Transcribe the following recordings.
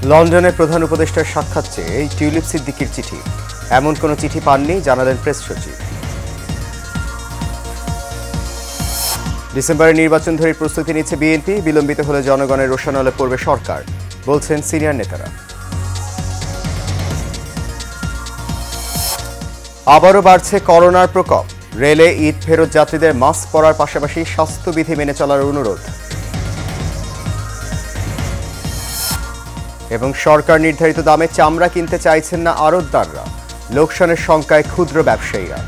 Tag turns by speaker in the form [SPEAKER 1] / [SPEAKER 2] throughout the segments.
[SPEAKER 1] লন্ডনে প্রধান উপদেষ্টার সাক্ষাৎ চেয়ে টিউলিপ সিদ্দিকীর চিঠি, এমন কোনো চিঠি পাননি জানালেন প্রেস সচিব। ডিসেম্বরের নির্বাচন ধরে প্রস্তুতি নিচ্ছে বিএনপি, বিলম্বিত হলে জনগণের রোষানলে পড়বে সরকার, বলছেন সিনিয়র নেতারা। আবারও বাড়ছে করোনার প্রকোপ, রেলে ঈদ ফেরত যাত্রীদের মাস্ক পরার পাশাপাশি স্বাস্থ্যবিধি মেনে চলার অনুরোধ। এবং সরকার নির্ধারিত দামে চামড়া কিনতে চাইছেন না আড়তদাররা, লোকসানের শঙ্কায় ক্ষুদ্র ব্যবসায়ীরা।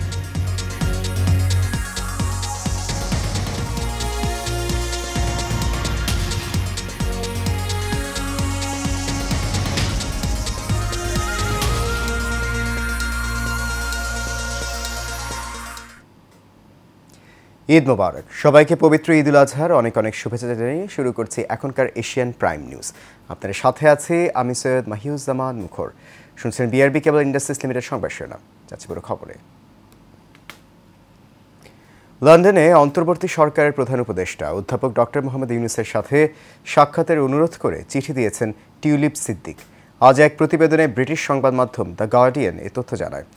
[SPEAKER 1] ঈদ মোবারক, সবাইকে পবিত্র ঈদ উল আজহার অনেক অনেক শুভেচ্ছা জানিয়ে শুরু করছি এখনকার এশিয়ান প্রাইম নিউজ। আপনাদের সাথে আছি আমি সৈয়দ মাহিউজ্জামান মুখর। শুনছেন বিআরবি কেবল ইন্ডাস্ট্রিজ লিমিটেড সংবাদ শিরোনাম। যাচ্ছে পুরো খবরে। লন্ডনে অন্তর্বর্তী সরকারের প্রধান উপদেষ্টা অধ্যাপক ডক্টর মোহাম্মদ ইউনূসের সাথে সাক্ষাতের অনুরোধ করে চিঠি দিয়েছেন টিউলিপ সিদ্দিক। আজ এক প্রতিবেদনে ব্রিটিশ সংবাদ মাধ্যম দ্য গার্ডিয়ান এ তথ্য জানায়।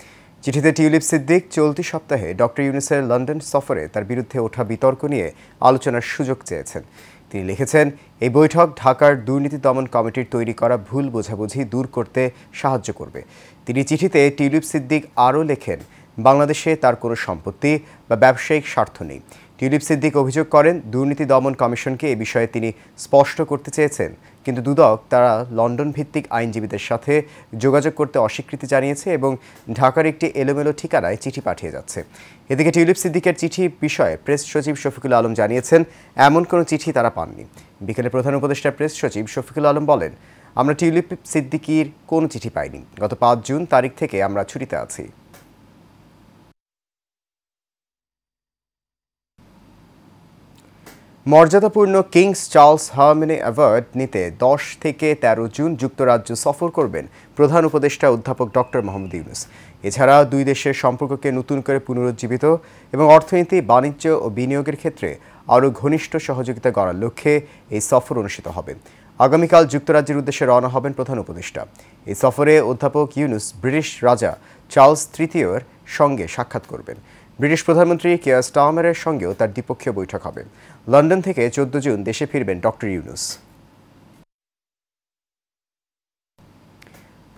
[SPEAKER 1] চিঠিতে টিউলিপ সিদ্দিক চলতি সপ্তাহে ডক্টর ইউনূসের লন্ডন সফরে তার বিরুদ্ধে ওঠা বিতর্ক নিয়ে আলোচনার সুযোগ চেয়েছেন। তিনি লিখেছেন, এই বৈঠক ঢাকার দুর্নীতি দমন কমিটির তৈরি করা ভুল বোঝাবুঝি দূর করতে সাহায্য করবে। তিনি চিঠিতে টিউলিপ সিদ্দিক আরও লেখেন, বাংলাদেশে তার কোনো সম্পত্তি বা ব্যবসায়িক স্বার্থ নেই। টিউলিপ সিদ্দিক অভিযোগ করেন, দুর্নীতি দমন কমিশনকে এ বিষয়ে তিনি স্পষ্ট করতে চেয়েছেন, কিন্তু দুদক তারা লন্ডন ভিত্তিক আইনজীবীদের সাথে যোগাযোগ করতে অস্বীকৃতি জানিয়েছে এবং ঢাকার একটি এলোমেলো ঠিকানায় চিঠি পাঠিয়ে যাচ্ছে। এদিকে টিউলিপ সিদ্দিকের চিঠি বিষয়ে প্রেস সচিব শফিকুল আলম জানিয়েছেন, এমন কোনো চিঠি তারা পাননি। বিকেলে প্রধান উপদেষ্টা প্রেস সচিব শফিকুল আলম বলেন, আমরা টিউলিপ সিদ্দিকির কোনো চিঠি পাইনি। গত 5 জুন তারিখ থেকে আমরা ছুটিতে আছি। মর্যাদাপূর্ণ কিংস চার্লস হারম্যানি অ্যাওয়ার্ড নিতে 10 থেকে 13 জুন যুক্তরাজ্য সফর করবেন প্রধান উপদেষ্টা অধ্যাপক ডক্টর মোহাম্মদ ইউনূস। এছাড়া দুই দেশের সম্পর্ককে নতুন করে পুনরুজ্জীবিত এবং অর্থনীতি, বাণিজ্য ও বিনিয়োগের ক্ষেত্রে আরও ঘনিষ্ঠ সহযোগিতা গড়ার লক্ষ্যে এই সফর অনুষ্ঠিত হবে। আগামীকাল যুক্তরাজ্যের উদ্দেশ্যে রওনা হবেন প্রধান উপদেষ্টা। এই সফরে অধ্যাপক ইউনূস ব্রিটিশ রাজা চার্লস তৃতীয়ের সঙ্গে সাক্ষাৎ করবেন। ব্রিটিশ প্রধানমন্ত্রী কিয়ার স্টারমারের সঙ্গেও তার দ্বিপক্ষীয় বৈঠক হবে। লন্ডন থেকে 14 জুন দেশে ফিরবেন ডক্টর ইউনূস।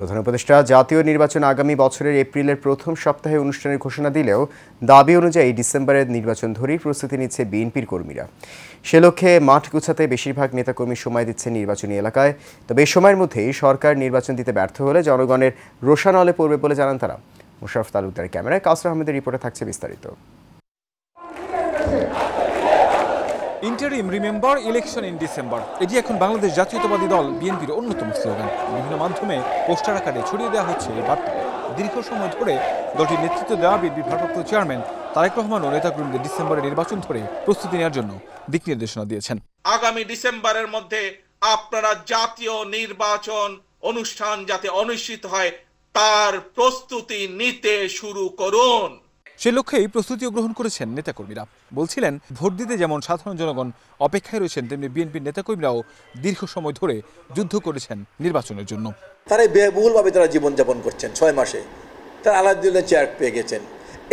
[SPEAKER 1] প্রধান উপদেষ্টা জাতীয় নির্বাচন আগামী বছরের এপ্রিলের প্রথম সপ্তাহে অনুষ্ঠানের ঘোষণা দিলেও দাবি অনুযায়ী ডিসেম্বরের নির্বাচন ধরেই প্রস্তুতি নিচ্ছে বিএনপির কর্মীরা। সে লক্ষ্যে মাঠ গুছাতে বেশিরভাগ নেতাকর্মী সময় দিচ্ছে নির্বাচনী এলাকায়। তবে এই সময়ের মধ্যেই সরকার নির্বাচন দিতে ব্যর্থ হলে জনগণের রোষানলে পড়বে বলে জানান তারা। মোশাররফ তালুকদারের ক্যামেরায় কাউসার আহমেদের রিপোর্টে থাকছে বিস্তারিত।
[SPEAKER 2] Interim remember election in December, এটি এখন বাংলাদেশ জাতীয়তাবাদী দল বিএনপির অন্যতম স্লোগান। বিভিন্ন মাধ্যমে পোস্টার আকারে ছড়িয়ে দেওয়া হচ্ছে এই বার্তা। দীর্ঘ সময় ধরে দলটির নেতৃত্ব দেওয়া বিএনপির ভারপ্রাপ্ত চেয়ারম্যান তারেক রহমান ও নেতাকর্মীদের ডিসেম্বরের নির্বাচন ধরে প্রস্তুতি নেওয়ার জন্য দিক নির্দেশনা দিয়েছেন।
[SPEAKER 3] আগামী ডিসেম্বরের মধ্যে আপনারা জাতীয় নির্বাচন অনুষ্ঠান যাতে অনুষ্ঠিত হয় তার প্রস্তুতি নিতে শুরু করুন।
[SPEAKER 2] সে লক্ষ্যেই প্রস্তুতিও গ্রহণ করেছেন নেতাকর্মীরা। বলছিলেন, ভোট দিতে যেমন সাধারণ জনগণ অপেক্ষায় রয়েছেন, তেমনি বিএনপির নেতাকর্মীরাও দীর্ঘ সময় ধরে যুদ্ধ করেছেন নির্বাচনের জন্য।
[SPEAKER 4] তারা ব্যয়বহুলভাবে তারা জীবনযাপন করছেন 6 মাসে। তারা আলাদুল্লাহ চেয়ার পেয়ে গেছেন।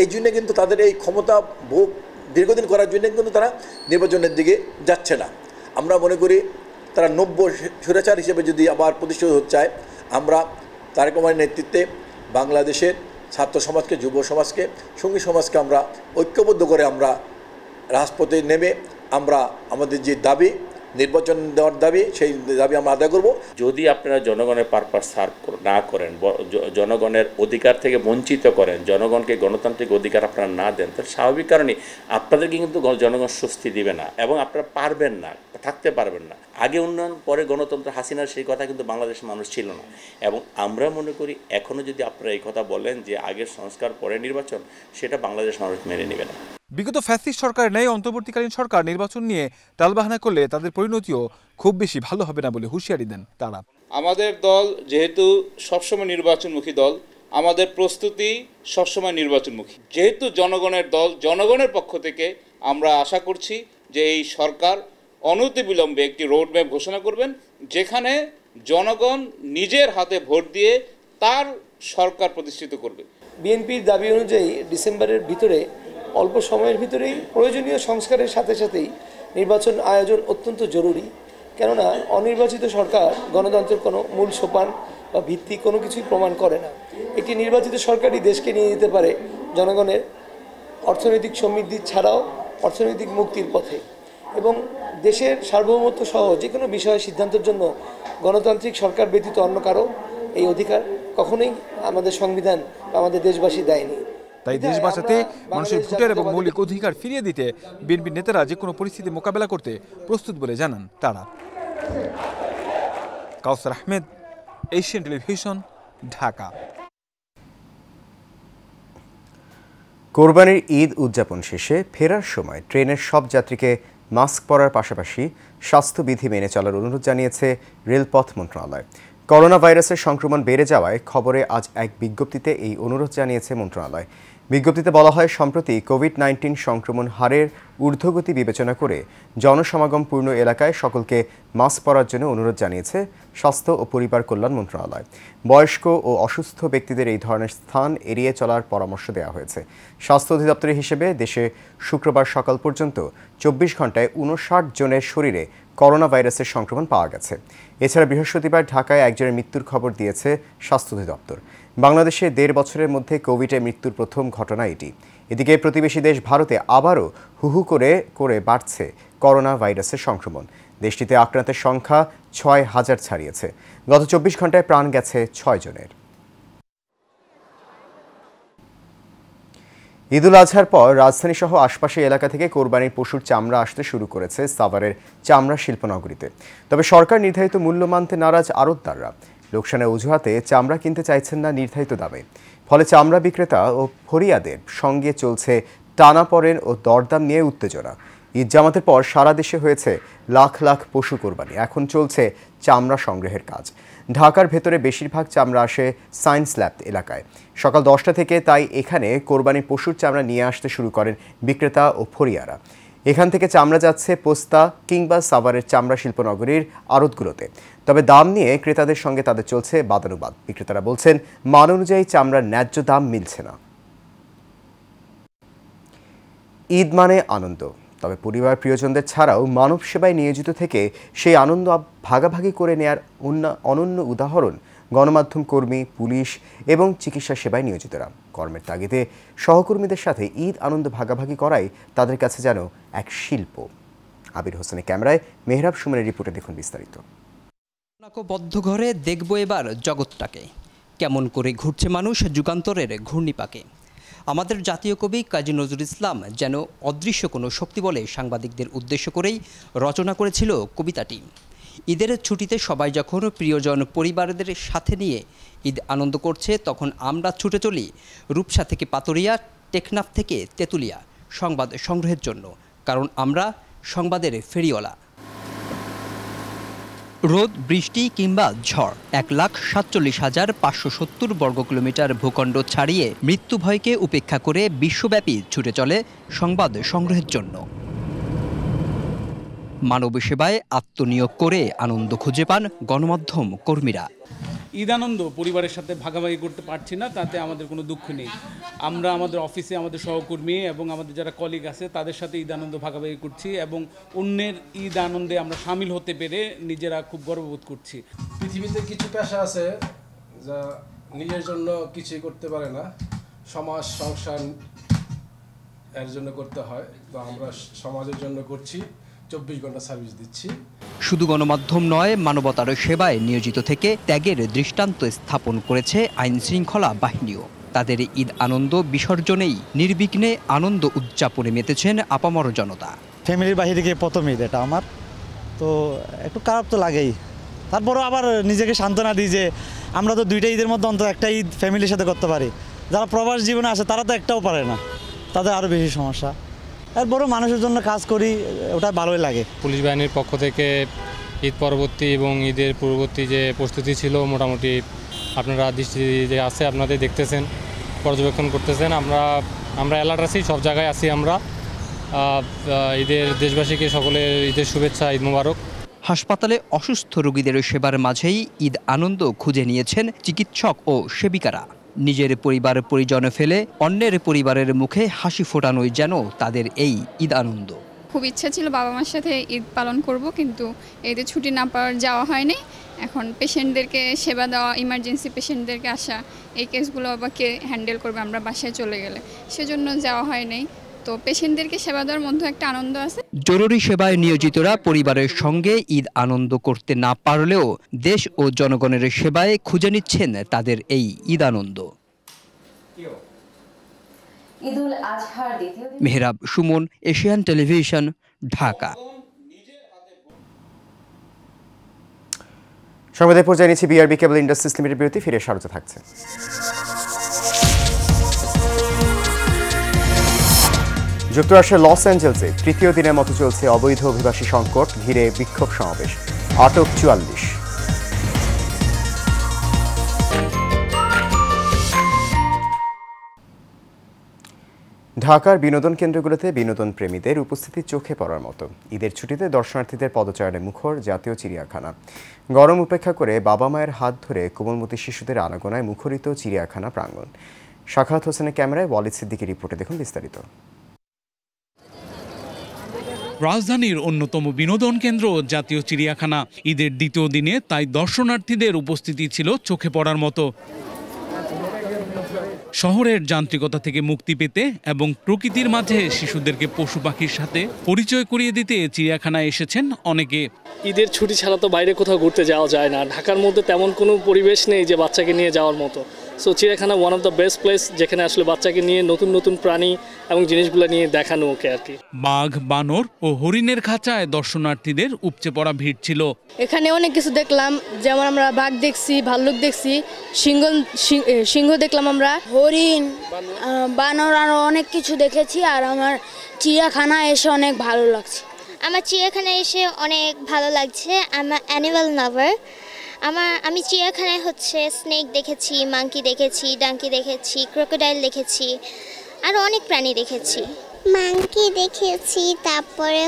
[SPEAKER 4] এই জন্য কিন্তু তাদের এই ক্ষমতা ভোগ দীর্ঘদিন করার জন্য কিন্তু তারা নির্বাচনের দিকে যাচ্ছে না। আমরা মনে করি তারা 90 স্বৈরাচার হিসেবে যদি আবার প্রতিষ্ঠিত হতে চায়, আমরা তারেক রহমানের নেতৃত্বে বাংলাদেশের ছাত্র সমাজকে, যুব সমাজকে, সঙ্গী সমাজকে আমরা ঐক্যবদ্ধ করে আমরা রাজপথে নেমে আমরা আমাদের যে দাবি, নির্বাচন দেওয়ার দাবি, সেই দাবি আমরা আদায় করব।
[SPEAKER 5] যদি আপনারা জনগণের পারপাস সার্ভ না করেন, জনগণের অধিকার থেকে বঞ্চিত করেন, জনগণকে গণতান্ত্রিক অধিকার আপনারা না দেন, তাহলে স্বাভাবিক কারণে আপনাদেরকে কিন্তু জনগণ স্বস্তি দিবে না এবং আপনারা পারবেন না, থাকতে পারবেন না। আগে উন্নয়ন পরে গণতন্ত্র, হাসিনার সেই কথা কিন্তু বাংলাদেশের মানুষ ছিল না। এবং আমরা মনে করি এখনও যদি আপনারা এই কথা বলেন যে আগের সংস্কার পরে নির্বাচন, সেটা বাংলাদেশ মানুষ মেনে নেবে না।
[SPEAKER 2] বিগত ফ্যাসিস্ট সরকারের ন্যায় অন্তর্বর্তীকালীন সরকার নির্বাচন নিয়ে টালবাহানা করলে তাদের পরিণতিও খুব বেশি ভালো হবে না বলে হুঁশিয়ারি দেন তারা।
[SPEAKER 6] আমাদের দল যেহেতু সবসময় নির্বাচনমুখী দল, আমাদের প্রস্তুতি সবসময় নির্বাচনমুখী। যেহেতু জনগণের দল, জনগণের পক্ষ থেকে আমরা আশা করছি যে এই সরকার অনতিবিলম্বে একটি রোডম্যাপ ঘোষণা করবেন, যেখানে জনগণ নিজের হাতে ভোট দিয়ে তার সরকার প্রতিষ্ঠিত করবে।
[SPEAKER 7] বিএনপির দাবি অনুযায়ী ডিসেম্বরের ভিতরে অল্প সময়ের ভিতরেই প্রয়োজনীয় সংস্কারের সাথে সাথেই নির্বাচন আয়োজন অত্যন্ত জরুরি। কেননা অনির্বাচিত সরকার গণতন্ত্রের কোনো মূল সোপান বা ভিত্তি কোনো কিছুই প্রমাণ করে না। একটি নির্বাচিত সরকারই দেশকে নিয়ে যেতে পারে জনগণের অর্থনৈতিক সমৃদ্ধি ছাড়াও অর্থনৈতিক মুক্তির পথে, এবং দেশের সার্বভৌমত্ব সহ যে কোনো বিষয়ে সিদ্ধান্তের জন্য গণতান্ত্রিক সরকার ব্যতীত অন্য কারো এই অধিকার কখনোই আমাদের সংবিধান বা আমাদের দেশবাসী দেয়নি।
[SPEAKER 2] তাই দেশ বাঁচাতে মানুষের ভোটের এবং মৌলিক অধিকার ফিরিয়ে দিতে বিএনপির নেতারা যে কোনো পরিস্থিতি মোকাবেলা করতে প্রস্তুত বলে জানান তারা। কাউসার আহমেদ, এশিয়ান টেলিভিশন, ঢাকা।
[SPEAKER 1] কোরবানির ঈদ উদযাপন শেষে ফেরার সময় ট্রেনের সব যাত্রীকে মাস্ক পরার পাশাপাশি স্বাস্থ্যবিধি মেনে চলার অনুরোধ জানিয়েছে রেলপথ মন্ত্রণালয়। করোনা ভাইরাসের সংক্রমণ বেড়ে যাওয়ায় খবরে আজ এক বিজ্ঞপ্তিতে এই অনুরোধ জানিয়েছে মন্ত্রণালয়। বিজ্ঞপ্তিতে বলা হয়, সম্প্রতি কোভিড-19 সংক্রমণ হারের ঊর্ধ্বগতি বিবেচনা করে জনসমাগমপূর্ণ এলাকায় সকলকে মাস্ক পরার জন্য অনুরোধ জানিয়েছে স্বাস্থ্য ও পরিবার কল্যাণ মন্ত্রণালয়। বয়স্ক ও অসুস্থ ব্যক্তিদের এই ধরনের স্থান এড়িয়ে চলার পরামর্শ দেওয়া হয়েছে। স্বাস্থ্য অধিদপ্তরের হিসেবে দেশে শুক্রবার সকাল পর্যন্ত 24 ঘন্টায় 59 জনের শরীরে করোনা ভাইরাসের সংক্রমণ পাওয়া গেছে। এছাড়া বৃহস্পতিবার ঢাকায় একজনের মৃত্যুর খবর দিয়েছে স্বাস্থ্য অধিদপ্তর। বাংলাদেশে 1.5 বছরের মধ্যে কোভিডে মৃত্যুর প্রথম ঘটনা এটি। এদিকে প্রতিবেশী দেশ ভারতে আবারও হু করে বাড়ছে করোনা ভাইরাসের সংক্রমণ। দেশটিতে আক্রান্তের সংখ্যা 6,000 ছাড়িয়েছে। গত 24 ঘন্টায় প্রাণ গেছে 6 জনের। ঈদুল আজহার পর রাজধানীসহ আশপাশের এলাকা থেকে কোরবানির পশুর চামড়া আসতে শুরু করেছে সাভারের চামড়া শিল্পনগরীতে। তবে সরকার নির্ধারিত মূল্য মানতে নারাজ আড়তদাররা। লোকসানের অজুহাতে চামড়া কিনতে চাইছেন না নির্ধারিত দামে। ফলে চামড়া বিক্রেতা ও ফরিয়াদের সঙ্গে চলছে টানাপড়েন ও দরদাম নিয়ে উত্তেজনা। ঈদ জামাতের পর সারা দেশে হয়েছে লাখ লাখ পশু কোরবানি। এখন চলছে চামড়া সংগ্রহের কাজ। ঢাকার ভেতরে বেশিরভাগ চামড়া আসে সায়েন্স ল্যাব এলাকায়। সকাল 10টা থেকে তাই এখানে কোরবানির পশুর চামড়া নিয়ে আসতে শুরু করেন বিক্রেতা ও ফরিয়ারা। এখান থেকে চামড়া যাচ্ছে পোস্তা কিংবা সাভারের চামড়া শিল্পনগরীর আড়তগুলোতে। তবে দাম নিয়ে ক্রেতাদের সঙ্গে তাদের চলছে বাদানুবাদ। বিক্রেতারা বলছেন, মান অনুযায়ী চামড়ার ন্যায্য দাম মিলছে না। ঈদ মানে আনন্দ, তবে পরিবার প্রিয়জনদের ছাড়াও মানব সেবায় নিয়োজিত থেকে সেই আনন্দ ভাগাভাগি করে নেয়ার অনন্য উদাহরণ গণমাধ্যম কর্মী, পুলিশ এবং চিকিৎসা সেবায় নিয়োজিতরা। কর্মের তাগিদে সহকর্মীদের সাথে ঈদ আনন্দ ভাগাভাগি করাই তাদের কাছে যেন এক শিল্প। আবির হোসেনের ক্যামেরায় মেহরাব সুমনের রিপোর্টে দেখুন বিস্তারিত।
[SPEAKER 8] বদ্ধ ঘরে দেখব এবার জগৎটাকে, কেমন করে ঘুরছে মানুষ যুগান্তরের ঘূর্ণিপাকে। আমাদের জাতীয় কবি কাজী নজরুল ইসলাম যেন অদৃশ্য কোনো শক্তি বলে সাংবাদিকদের উদ্দেশ্য করেই রচনা করেছিল কবিতাটি। ঈদের ছুটিতে সবাই যখন প্রিয়জন পরিবারদের সাথে নিয়ে ঈদ আনন্দ করছে, তখন আমরা ছুটে চলি রূপসা থেকে পাতুরিয়া, টেকনাফ থেকে তেঁতুলিয়া সংবাদ সংগ্রহের জন্য, কারণ আমরা সংবাদের ফেরিওয়ালা। রোদ, বৃষ্টি কিংবা ঝড় 1,47,570 বর্গ কিলোমিটার ভূখণ্ড ছাড়িয়ে মৃত্যু ভয়কে উপেক্ষা করে বিশ্বব্যাপী ছুটে চলে সংবাদ সংগ্রহের জন্য। মানব সেবায় আত্মনিয়োগ করে আনন্দ খুঁজে পান গণমাধ্যম কর্মীরা।
[SPEAKER 9] ঈদ আনন্দ পরিবারের সাথে ভাগাভাগি করতে পারছি না, তাতে আমাদের কোনো দুঃখ নেই। আমরা আমাদের অফিসে আমাদের সহকর্মী এবং আমাদের যারা কলিগ আছে তাদের সাথে ঈদ আনন্দ ভাগাভাগি করছি এবং অন্যের ঈদ আনন্দে আমরা সামিল হতে পেরে নিজেরা খুব গর্ববোধ করছি।
[SPEAKER 10] পৃথিবীতে কিছু পেশা আছে যা নিজের জন্য কিছুই করতে পারে না, সমাজ সংসার এর জন্য করতে হয়, তো আমরা সমাজের জন্য করছি, 24 ঘন্টা সার্ভিস দিচ্ছি।
[SPEAKER 8] শুধু গণমাধ্যম নয়, মানবতার সেবায় নিয়োজিত থেকে ত্যাগের দৃষ্টান্ত স্থাপন করেছে আইন শৃঙ্খলা বাহিনীও। তাদের ঈদ আনন্দ বিসর্জনেই নির্বিঘ্নে আনন্দ উদযাপনে মেতেছেন আপামর জনতা।
[SPEAKER 11] ফ্যামিলির বাইরে গিয়ে প্রথম ঈদ এটা আমার, তো একটু খারাপ তো লাগেই। তারপরও আবার নিজেকে সান্ত্বনা দিই যে আমরা তো 2টা ঈদের মধ্যে অন্তত একটা ঈদ ফ্যামিলির সাথে করতে পারি। যারা প্রবাস জীবনে আসে তারা তো একটাও পারে না, তাদের আরও বেশি সমস্যা। এরপরও মানুষের জন্য কাজ করি, ওটা ভালোই লাগে।
[SPEAKER 12] পুলিশ বাহিনীর পক্ষ থেকে ঈদ পরবর্তী এবং ঈদের পূর্ববর্তী যে প্রস্তুতি ছিল, মোটামুটি আপনারা দৃষ্টি যে আছে আপনাদের দেখতেছেন, পর্যবেক্ষণ করতেছেন। আমরা অ্যালার্ট আছি, সব জায়গায় আছি আমরা। ঈদের দেশবাসীকে সকলের ঈদের শুভেচ্ছা, ঈদ মোবারক।
[SPEAKER 8] হাসপাতালে অসুস্থ রোগীদের সেবার মাঝেই ঈদ আনন্দ খুঁজে নিয়েছেন চিকিৎসক ও সেবিকারা। নিজের পরিবার পরিজন ফেলে অন্যের পরিবারের মুখে হাসি ফোটানোই যেন তাদের এই ঈদ আনন্দ।
[SPEAKER 13] খুব ইচ্ছা ছিল বাবা মার সাথে ঈদ পালন করব, কিন্তু ঈদে ছুটি না পাওয়ার যাওয়া হয়নি। এখন পেশেন্টদেরকে সেবা দেওয়া, ইমার্জেন্সি পেশেন্টদেরকে আসা, এই কেসগুলো আবার কে হ্যান্ডেল করবে আমরা বাসায় চলে গেলে, সেজন্য যাওয়া হয়নি। তো পেশেন্টদেরকে সেবা দেওয়ার মধ্যে একটা আনন্দ আছে।
[SPEAKER 8] জরুরি সেবায় নিয়োজিতরা পরিবারের সঙ্গে ঈদ আনন্দ করতে না পারলেও দেশ ও জনগণের সেবায় খুঁজে নিচ্ছেন তাদের এই ঈদ আনন্দ। Mehrab Sumon, Asian Television, Dhaka.
[SPEAKER 1] সংবাদে পর্যায়ে নিচ্ছি বিআরবি কেবল ইন্ডাস্ট্রিজ লিমিটেড বিরতি, ফিরে স্বাগত থাকছে। যুক্তরাষ্ট্রের লস অ্যাঞ্জেলসে তৃতীয় দিনের মতো চলছে অবৈধ অভিবাসী সংকট, ঘিরে বিক্ষোভ সমাবেশ, আটক ৪৪। ঢাকার বিনোদন কেন্দ্রগুলোতে বিনোদন প্রেমীদের উপস্থিতি চোখে পড়ার মতো। ঈদের ছুটিতে দর্শনার্থীদের পদচারণে মুখর জাতীয় চিড়িয়াখানা। গরম উপেক্ষা করে বাবা মায়ের হাত ধরে কোমলমতি শিশুদের আনাগোনায় মুখরিত চিড়িয়াখানা প্রাঙ্গণ। সাখাওয়াত হোসেনের ক্যামেরায় ওয়ালিদ সিদ্দিকীর রিপোর্টে দেখুন বিস্তারিত।
[SPEAKER 14] রাজধানীর অন্যতম বিনোদন কেন্দ্র জাতীয় চিড়িয়াখানা। ঈদের দ্বিতীয় দিনে তাই দর্শনার্থীদের উপস্থিতি ছিল চোখে পড়ার মতো। শহরের যান্ত্রিকতা থেকে মুক্তি পেতে এবং প্রকৃতির মাঝে শিশুদেরকে পশু পাখির সাথে পরিচয় করিয়ে দিতে চিড়িয়াখানায় এসেছেন অনেকে।
[SPEAKER 15] ঈদের ছুটি ছাড়া তো বাইরে কোথাও ঘুরতে যাওয়া যায় না। ঢাকার মধ্যে তেমন কোনো পরিবেশ নেই যে বাচ্চাকে নিয়ে যাওয়ার মতো। সো চিড়িয়াখানা one of the best place, যেখানে আসলে বাচ্চাকে নিয়ে নতুন নতুন প্রাণী এবং জিনিসগুলো নিয়ে দেখানো ওকে আর কি।
[SPEAKER 14] বাঘ, বানর ও হরিণের খাঁচায় দর্শনার্থীদের উপচে পড়া ভিড় ছিল।
[SPEAKER 16] এখানে অনেক কিছু দেখলাম, যেমন আমরা বাঘ দেখছি, ভাল্লুক দেখছি, সিংহ দেখলাম, আমরা হরিণ, বানর, আরো অনেক কিছু দেখেছি। আর আমার চিড়িয়াখানা এসে অনেক ভালো লাগছে।
[SPEAKER 17] আমার চিড়িয়াখানায় এসে অনেক ভালো লাগছে। আমার অ্যানিমাল লাভার। আমি চিড়িয়াখানায় স্নেক দেখেছি, মাঙ্কি দেখেছি, ডাঙ্কি দেখেছি, ক্রোকোডাইল দেখেছি, আরও অনেক প্রাণী দেখেছি। মাঙ্কি দেখেছি, তারপরে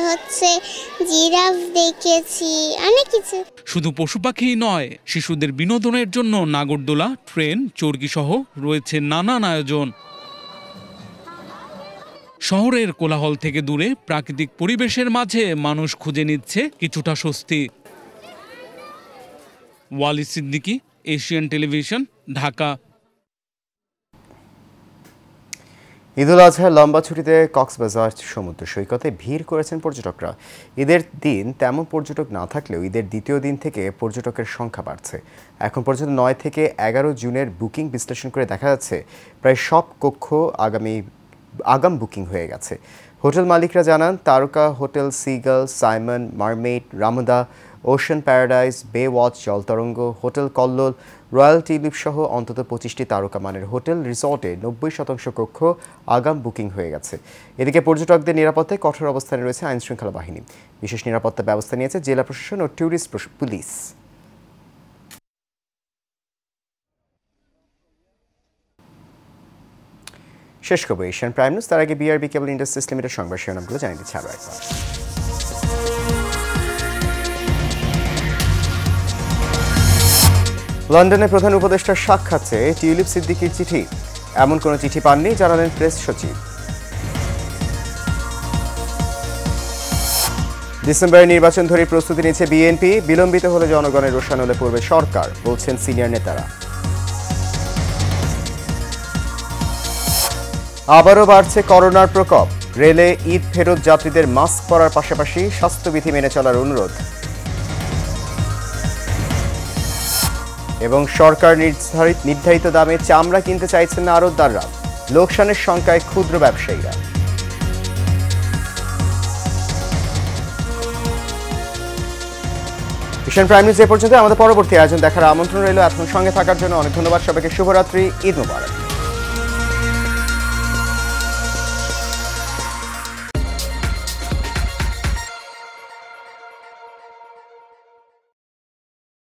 [SPEAKER 17] জিরাফ দেখেছি, অনেক কিছু।
[SPEAKER 14] শুধু পশু পাখিই নয়, শিশুদের বিনোদনের জন্য নাগরদোলা, ট্রেন, চরকি সহ রয়েছে নানান আয়োজন। শহরের কোলাহল থেকে দূরে প্রাকৃতিক পরিবেশের মাঝে মানুষ খুঁজে নিচ্ছে কিছুটা স্বস্তি। Walid Siddiqui, Asian Television, Dhaka.
[SPEAKER 1] ঈদুল আজহার লম্বা ছুটিতে কক্সবাজার সমুদ্র সৈকতে ভিড় করেছেন পর্যটকরা। ঈদের দিন তেমন পর্যটক না থাকলেও ঈদের দ্বিতীয় দিন থেকে পর্যটকের সংখ্যা বাড়ছে। এখন পর্যন্ত ৯ থেকে ১১ জুনের বুকিং বিশ্লেষণ করে দেখা যাচ্ছে প্রায় সব কক্ষ আগাম বুকিং হয়ে গেছে। হোটেল মালিকরা জানান, তারকা hotel Seagull, Sayeman, Mermaid, Ramada, Ocean Paradise, Bay Watch, Jaltarang, hotel Kallol, Royal Tulip সহ অন্তত ২৫টি তারকা মানের হোটেল রিসর্টে ৯০% কক্ষ আগাম বুকিং হয়ে গেছে। এদিকে পর্যটকদের নিরাপত্তায় কঠোর অবস্থানে রয়েছে আইনশৃঙ্খলা বাহিনী। বিশেষ নিরাপত্তা ব্যবস্থা নিয়েছে জেলা প্রশাসন ও ট্যুরিস্ট পুলিশ। শেষ করব এশিয়ান প্রাইম নিউজ। তার আগে বিআরবি কেবল ইন্ডাস্ট্রিজ লিমিটেড সংবাদ শিরোনামগুলো জানিয়ে দিচ্ছি আরও একবার। লন্ডনে প্রধান উপদেষ্টার সাক্ষাৎ চেয়ে টিউলিপ সিদ্দিকীর চিঠি, এমন কোনো চিঠি পাননি জানালেন প্রেস সচিব। ডিসেম্বরের নির্বাচন ধরে প্রস্তুতি নিচ্ছে বিএনপি, বিলম্বিত হলে জনগণের রোষানলে পড়বে সরকার, বলছেন সিনিয়র নেতারা। আবারও বাড়ছে করোনার প্রকোপ, রেলে ঈদ ফেরত যাত্রীদের মাস্ক পরার পাশাপাশি স্বাস্থ্যবিধি মেনে চলার অনুরোধ। এবং সরকার নির্ধারিত দামে চামড়া কিনতে চাইছেন না আড়তদাররা, লোকসানের শঙ্কায় ক্ষুদ্র ব্যবসায়ীরা। এশিয়ান প্রাইম নিউজ এ পর্যন্ত। আমাদের পরবর্তী আয়োজন দেখার আমন্ত্রণ রইল। এখন সঙ্গে থাকার জন্য অনেক ধন্যবাদ সবাইকে। শুভরাত্রি, ঈদ মোবারক।